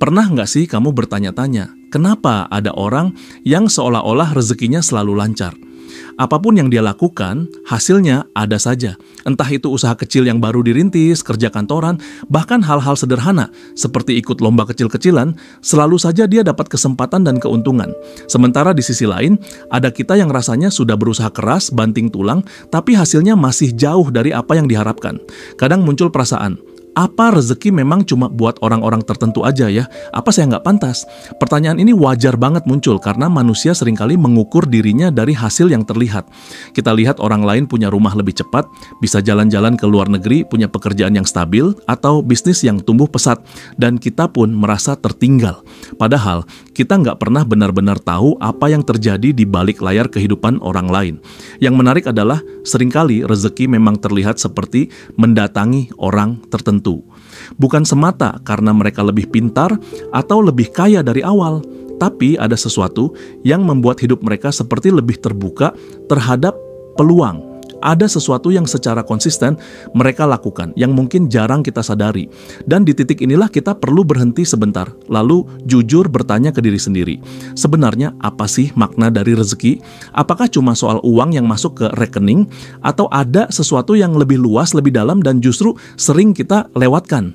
Pernah nggak sih kamu bertanya-tanya, kenapa ada orang yang seolah-olah rezekinya selalu lancar? Apapun yang dia lakukan, hasilnya ada saja. Entah itu usaha kecil yang baru dirintis, kerja kantoran, bahkan hal-hal sederhana seperti ikut lomba kecil-kecilan, selalu saja dia dapat kesempatan dan keuntungan. Sementara di sisi lain, ada kita yang rasanya sudah berusaha keras, banting tulang, tapi hasilnya masih jauh dari apa yang diharapkan. Kadang muncul perasaan, apa rezeki memang cuma buat orang-orang tertentu aja ya? Apa saya nggak pantas? Pertanyaan ini wajar banget muncul karena manusia seringkali mengukur dirinya dari hasil yang terlihat. Kita lihat orang lain punya rumah lebih cepat, bisa jalan-jalan ke luar negeri, punya pekerjaan yang stabil, atau bisnis yang tumbuh pesat, dan kita pun merasa tertinggal. Padahal, kita nggak pernah benar-benar tahu apa yang terjadi di balik layar kehidupan orang lain. Yang menarik adalah, seringkali rezeki memang terlihat seperti mendatangi orang tertentu. Bukan semata karena mereka lebih pintar atau lebih kaya dari awal, tapi ada sesuatu yang membuat hidup mereka seperti lebih terbuka terhadap peluang. Ada sesuatu yang secara konsisten mereka lakukan, yang mungkin jarang kita sadari. Dan di titik inilah kita perlu berhenti sebentar, lalu jujur bertanya ke diri sendiri. Sebenarnya apa sih makna dari rezeki? Apakah cuma soal uang yang masuk ke rekening? Atau ada sesuatu yang lebih luas, lebih dalam, dan justru sering kita lewatkan?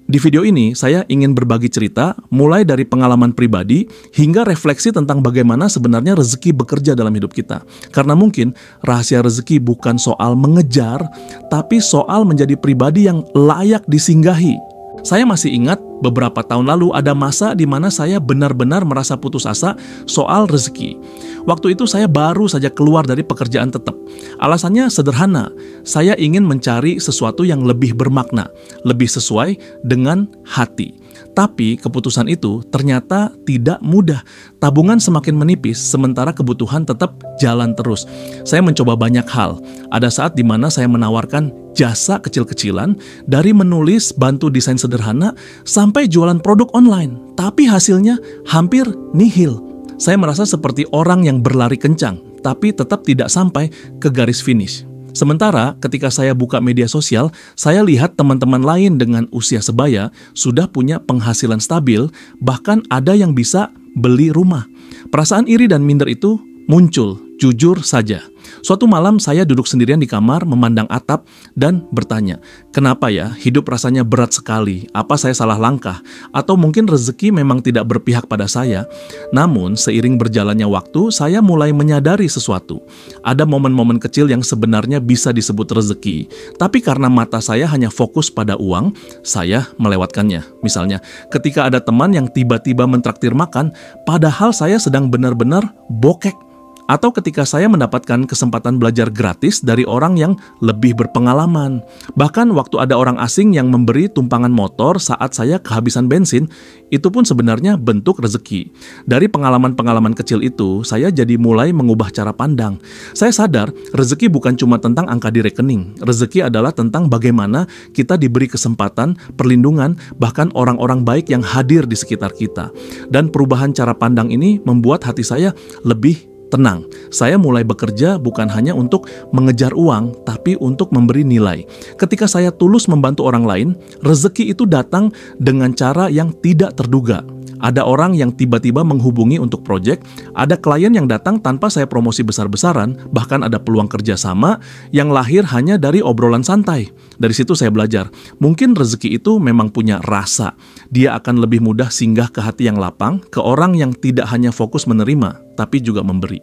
Di video ini, saya ingin berbagi cerita, mulai dari pengalaman pribadi hingga refleksi tentang bagaimana sebenarnya rezeki bekerja dalam hidup kita. Karena mungkin rahasia rezeki bukan soal mengejar, tapi soal menjadi pribadi yang layak disinggahi. Saya masih ingat beberapa tahun lalu ada masa di mana saya benar-benar merasa putus asa soal rezeki. Waktu itu saya baru saja keluar dari pekerjaan tetap. Alasannya sederhana, saya ingin mencari sesuatu yang lebih bermakna, lebih sesuai dengan hati. Tapi keputusan itu ternyata tidak mudah. Tabungan semakin menipis, sementara kebutuhan tetap jalan terus. Saya mencoba banyak hal. Ada saat di mana saya menawarkan jasa kecil-kecilan, dari menulis, bantu desain sederhana, sampai jualan produk online. Tapi hasilnya hampir nihil. Saya merasa seperti orang yang berlari kencang, tapi tetap tidak sampai ke garis finish. Sementara ketika saya buka media sosial, saya lihat teman-teman lain dengan usia sebaya sudah punya penghasilan stabil, bahkan ada yang bisa beli rumah. Perasaan iri dan minder itu muncul, jujur saja. Suatu malam saya duduk sendirian di kamar, memandang atap, dan bertanya, kenapa ya hidup rasanya berat sekali? Apa saya salah langkah? Atau mungkin rezeki memang tidak berpihak pada saya? Namun, seiring berjalannya waktu, saya mulai menyadari sesuatu. Ada momen-momen kecil yang sebenarnya bisa disebut rezeki, tapi karena mata saya hanya fokus pada uang, saya melewatkannya. Misalnya, ketika ada teman yang tiba-tiba mentraktir makan, padahal saya sedang benar-benar bokek. Atau ketika saya mendapatkan kesempatan belajar gratis dari orang yang lebih berpengalaman. Bahkan waktu ada orang asing yang memberi tumpangan motor saat saya kehabisan bensin, itu pun sebenarnya bentuk rezeki. Dari pengalaman-pengalaman kecil itu, saya jadi mulai mengubah cara pandang. Saya sadar, rezeki bukan cuma tentang angka di rekening. Rezeki adalah tentang bagaimana kita diberi kesempatan, perlindungan, bahkan orang-orang baik yang hadir di sekitar kita. Dan perubahan cara pandang ini membuat hati saya lebih tenang. Saya mulai bekerja bukan hanya untuk mengejar uang, tapi untuk memberi nilai. Ketika saya tulus membantu orang lain, rezeki itu datang dengan cara yang tidak terduga. Ada orang yang tiba-tiba menghubungi untuk proyek, ada klien yang datang tanpa saya promosi besar-besaran, bahkan ada peluang kerjasama yang lahir hanya dari obrolan santai. Dari situ saya belajar, mungkin rezeki itu memang punya rasa. Dia akan lebih mudah singgah ke hati yang lapang, ke orang yang tidak hanya fokus menerima, tapi juga memberi.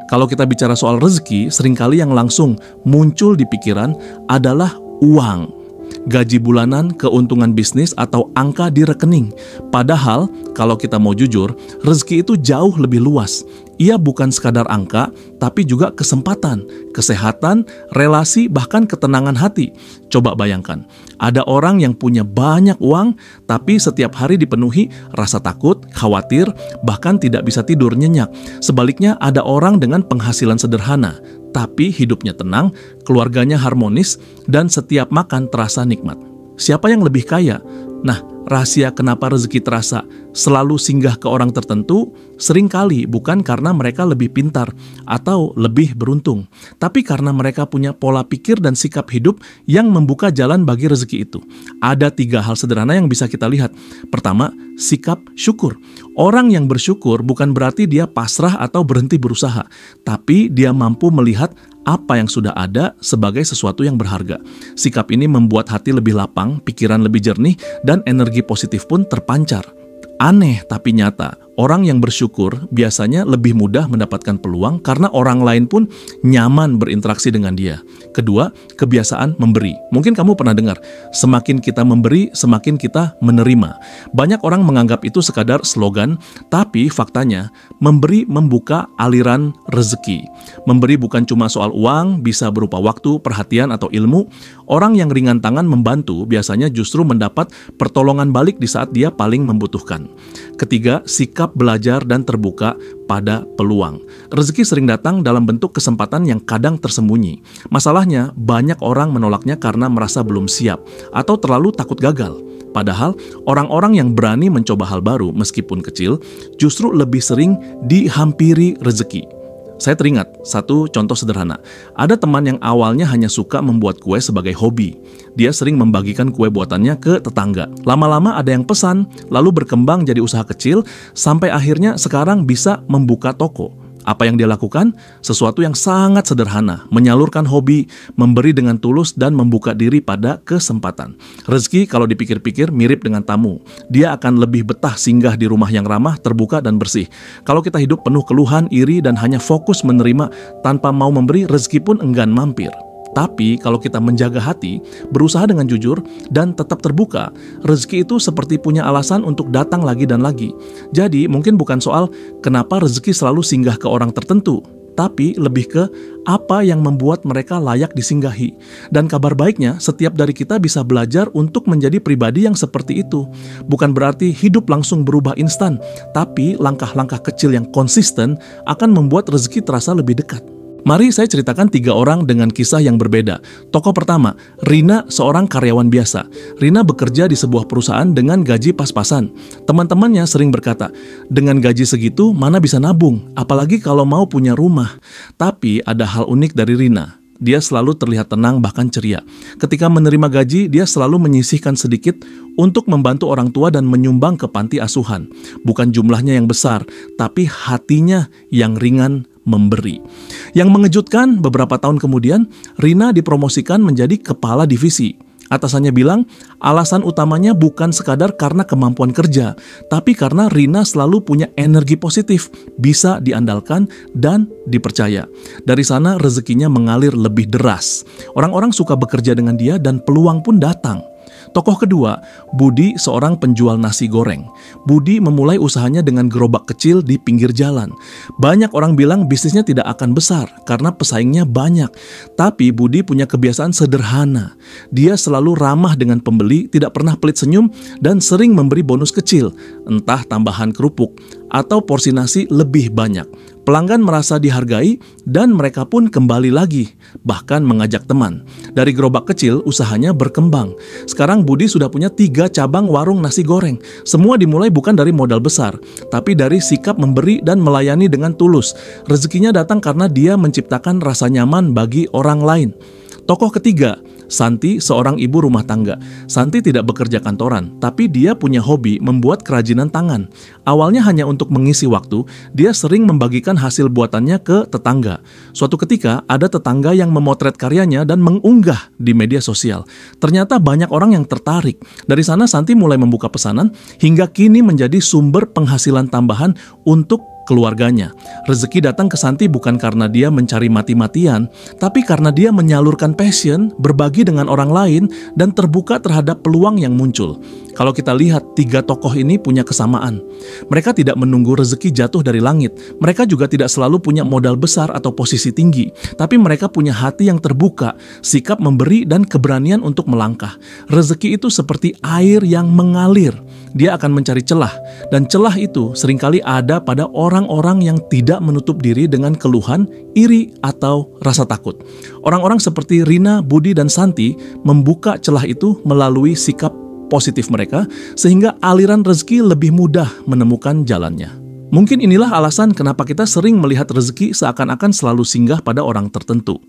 Kalau kita bicara soal rezeki, seringkali yang langsung muncul di pikiran adalah uang. Gaji bulanan, keuntungan bisnis, atau angka di rekening. Padahal, kalau kita mau jujur, rezeki itu jauh lebih luas. Ia bukan sekadar angka, tapi juga kesempatan, kesehatan, relasi, bahkan ketenangan hati. Coba bayangkan, ada orang yang punya banyak uang, tapi setiap hari dipenuhi rasa takut, khawatir, bahkan tidak bisa tidur nyenyak. Sebaliknya, ada orang dengan penghasilan sederhana, tapi hidupnya tenang, keluarganya harmonis, dan setiap makan terasa nikmat. Siapa yang lebih kaya? Nah, rahasia kenapa rezeki terasa selalu singgah ke orang tertentu, seringkali bukan karena mereka lebih pintar atau lebih beruntung, tapi karena mereka punya pola pikir dan sikap hidup yang membuka jalan bagi rezeki itu. Ada 3 hal sederhana yang bisa kita lihat. Pertama, sikap syukur. Orang yang bersyukur bukan berarti dia pasrah atau berhenti berusaha, tapi dia mampu melihat apa yang sudah ada sebagai sesuatu yang berharga. Sikap ini membuat hati lebih lapang, pikiran lebih jernih, dan energi positif pun terpancar. Aneh tapi nyata, orang yang bersyukur biasanya lebih mudah mendapatkan peluang karena orang lain pun nyaman berinteraksi dengan dia. Kedua, kebiasaan memberi. Mungkin kamu pernah dengar, semakin kita memberi, semakin kita menerima. Banyak orang menganggap itu sekadar slogan, tapi faktanya, memberi membuka aliran rezeki. Memberi bukan cuma soal uang, bisa berupa waktu, perhatian, atau ilmu. Orang yang ringan tangan membantu biasanya justru mendapat pertolongan balik di saat dia paling membutuhkan. Ketiga, sikap belajar dan terbuka pada peluang. Rezeki sering datang dalam bentuk kesempatan yang kadang tersembunyi. Masalahnya, banyak orang menolaknya karena merasa belum siap atau terlalu takut gagal. Padahal, orang-orang yang berani mencoba hal baru meskipun kecil, justru lebih sering dihampiri rezeki. Saya teringat satu contoh sederhana. Ada teman yang awalnya hanya suka membuat kue sebagai hobi. Dia sering membagikan kue buatannya ke tetangga. Lama-lama ada yang pesan, lalu berkembang jadi usaha kecil, sampai akhirnya sekarang bisa membuka toko. Apa yang dia lakukan? Sesuatu yang sangat sederhana, menyalurkan hobi, memberi dengan tulus, dan membuka diri pada kesempatan. Rezeki kalau dipikir-pikir mirip dengan tamu. Dia akan lebih betah singgah di rumah yang ramah, terbuka, dan bersih. Kalau kita hidup penuh keluhan, iri, dan hanya fokus menerima tanpa mau memberi, rezeki pun enggan mampir. Tapi kalau kita menjaga hati, berusaha dengan jujur, dan tetap terbuka, rezeki itu seperti punya alasan untuk datang lagi dan lagi. Jadi mungkin bukan soal kenapa rezeki selalu singgah ke orang tertentu, tapi lebih ke apa yang membuat mereka layak disinggahi. Dan kabar baiknya, setiap dari kita bisa belajar untuk menjadi pribadi yang seperti itu. Bukan berarti hidup langsung berubah instan, tapi langkah-langkah kecil yang konsisten akan membuat rezeki terasa lebih dekat. Mari saya ceritakan 3 orang dengan kisah yang berbeda. Tokoh pertama, Rina, seorang karyawan biasa. Rina bekerja di sebuah perusahaan dengan gaji pas-pasan. Teman-temannya sering berkata, dengan gaji segitu mana bisa nabung, apalagi kalau mau punya rumah. Tapi ada hal unik dari Rina. Dia selalu terlihat tenang bahkan ceria. Ketika menerima gaji, dia selalu menyisihkan sedikit untuk membantu orang tua dan menyumbang ke panti asuhan. Bukan jumlahnya yang besar, tapi hatinya yang ringan memberi. Yang mengejutkan, beberapa tahun kemudian, Rina dipromosikan menjadi kepala divisi. Atasannya bilang, alasan utamanya bukan sekadar karena kemampuan kerja, tapi karena Rina selalu punya energi positif, bisa diandalkan, dan dipercaya. Dari sana rezekinya mengalir lebih deras. Orang-orang suka bekerja dengan dia dan peluang pun datang. Tokoh kedua, Budi, seorang penjual nasi goreng. Budi memulai usahanya dengan gerobak kecil di pinggir jalan. Banyak orang bilang bisnisnya tidak akan besar karena pesaingnya banyak. Tapi Budi punya kebiasaan sederhana. Dia selalu ramah dengan pembeli, tidak pernah pelit senyum, dan sering memberi bonus kecil, entah tambahan kerupuk atau porsi nasi lebih banyak. Pelanggan merasa dihargai dan mereka pun kembali lagi, bahkan mengajak teman. Dari gerobak kecil, usahanya berkembang. Sekarang Budi sudah punya 3 cabang warung nasi goreng. Semua dimulai bukan dari modal besar, tapi dari sikap memberi dan melayani dengan tulus. Rezekinya datang karena dia menciptakan rasa nyaman bagi orang lain. Tokoh ketiga, Santi, seorang ibu rumah tangga. Santi tidak bekerja kantoran, tapi dia punya hobi membuat kerajinan tangan. Awalnya hanya untuk mengisi waktu, dia sering membagikan hasil buatannya ke tetangga. Suatu ketika, ada tetangga yang memotret karyanya dan mengunggah di media sosial. Ternyata banyak orang yang tertarik. Dari sana Santi mulai membuka pesanan, hingga kini menjadi sumber penghasilan tambahan untuk keluarganya. Rezeki datang ke Santi bukan karena dia mencari mati-matian, tapi karena dia menyalurkan passion, berbagi dengan orang lain, dan terbuka terhadap peluang yang muncul. Kalau kita lihat, 3 tokoh ini punya kesamaan. Mereka tidak menunggu rezeki jatuh dari langit. Mereka juga tidak selalu punya modal besar atau posisi tinggi, tapi mereka punya hati yang terbuka, sikap memberi, dan keberanian untuk melangkah. Rezeki itu seperti air yang mengalir. Dia akan mencari celah, dan celah itu seringkali ada pada orang-orang yang tidak menutup diri dengan keluhan, iri, atau rasa takut. Orang-orang seperti Rina, Budi, dan Santi membuka celah itu melalui sikap positif mereka, sehingga aliran rezeki lebih mudah menemukan jalannya. Mungkin inilah alasan kenapa kita sering melihat rezeki seakan-akan selalu singgah pada orang tertentu.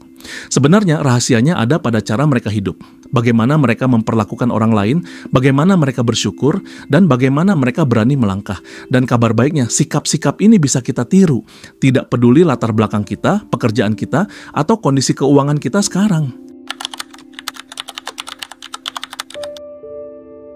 Sebenarnya rahasianya ada pada cara mereka hidup, bagaimana mereka memperlakukan orang lain, bagaimana mereka bersyukur, dan bagaimana mereka berani melangkah. Dan kabar baiknya, sikap-sikap ini bisa kita tiru, tidak peduli latar belakang kita, pekerjaan kita, atau kondisi keuangan kita sekarang.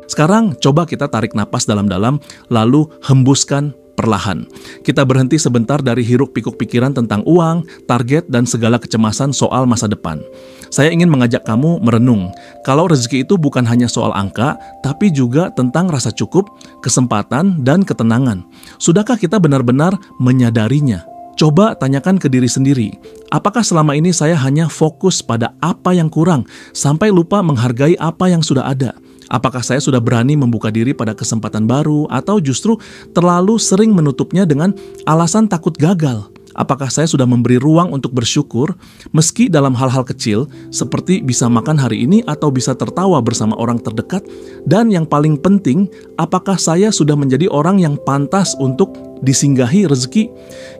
Sekarang coba kita tarik napas dalam-dalam, lalu hembuskan perlahan. Kita berhenti sebentar dari hiruk-pikuk pikiran tentang uang, target, dan segala kecemasan soal masa depan. Saya ingin mengajak kamu merenung, kalau rezeki itu bukan hanya soal angka, tapi juga tentang rasa cukup, kesempatan, dan ketenangan. Sudahkah kita benar-benar menyadarinya? Coba tanyakan ke diri sendiri, apakah selama ini saya hanya fokus pada apa yang kurang, sampai lupa menghargai apa yang sudah ada? Apakah saya sudah berani membuka diri pada kesempatan baru, atau justru terlalu sering menutupnya dengan alasan takut gagal? Apakah saya sudah memberi ruang untuk bersyukur, meski dalam hal-hal kecil, seperti bisa makan hari ini atau bisa tertawa bersama orang terdekat? Dan yang paling penting, apakah saya sudah menjadi orang yang pantas untuk disinggahi rezeki?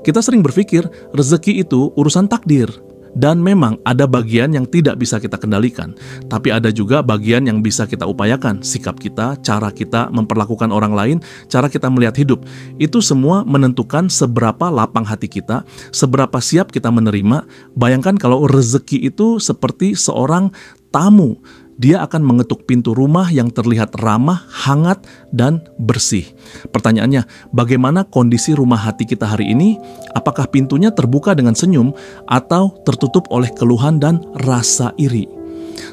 Kita sering berpikir, rezeki itu urusan takdir. Dan memang ada bagian yang tidak bisa kita kendalikan, tapi ada juga bagian yang bisa kita upayakan. Sikap kita, cara kita memperlakukan orang lain, cara kita melihat hidup, itu semua menentukan seberapa lapang hati kita, seberapa siap kita menerima. Bayangkan kalau rezeki itu seperti seorang tamu. Dia akan mengetuk pintu rumah yang terlihat ramah, hangat, dan bersih. Pertanyaannya, bagaimana kondisi rumah hati kita hari ini? Apakah pintunya terbuka dengan senyum atau tertutup oleh keluhan dan rasa iri?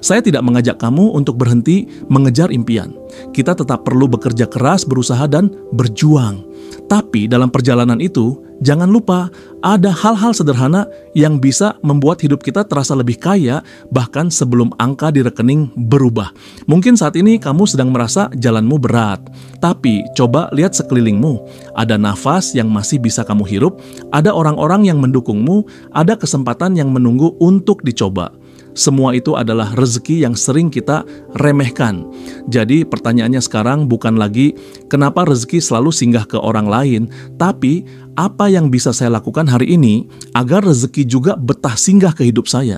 Saya tidak mengajak kamu untuk berhenti mengejar impian. Kita tetap perlu bekerja keras, berusaha, dan berjuang. Tapi dalam perjalanan itu, jangan lupa ada hal-hal sederhana yang bisa membuat hidup kita terasa lebih kaya, bahkan sebelum angka di rekening berubah. Mungkin saat ini kamu sedang merasa jalanmu berat, tapi coba lihat sekelilingmu. Ada nafas yang masih bisa kamu hirup, ada orang-orang yang mendukungmu, ada kesempatan yang menunggu untuk dicoba. Semua itu adalah rezeki yang sering kita remehkan. Jadi pertanyaannya sekarang bukan lagi kenapa rezeki selalu singgah ke orang lain, tapi apa yang bisa saya lakukan hari ini agar rezeki juga betah singgah ke hidup saya.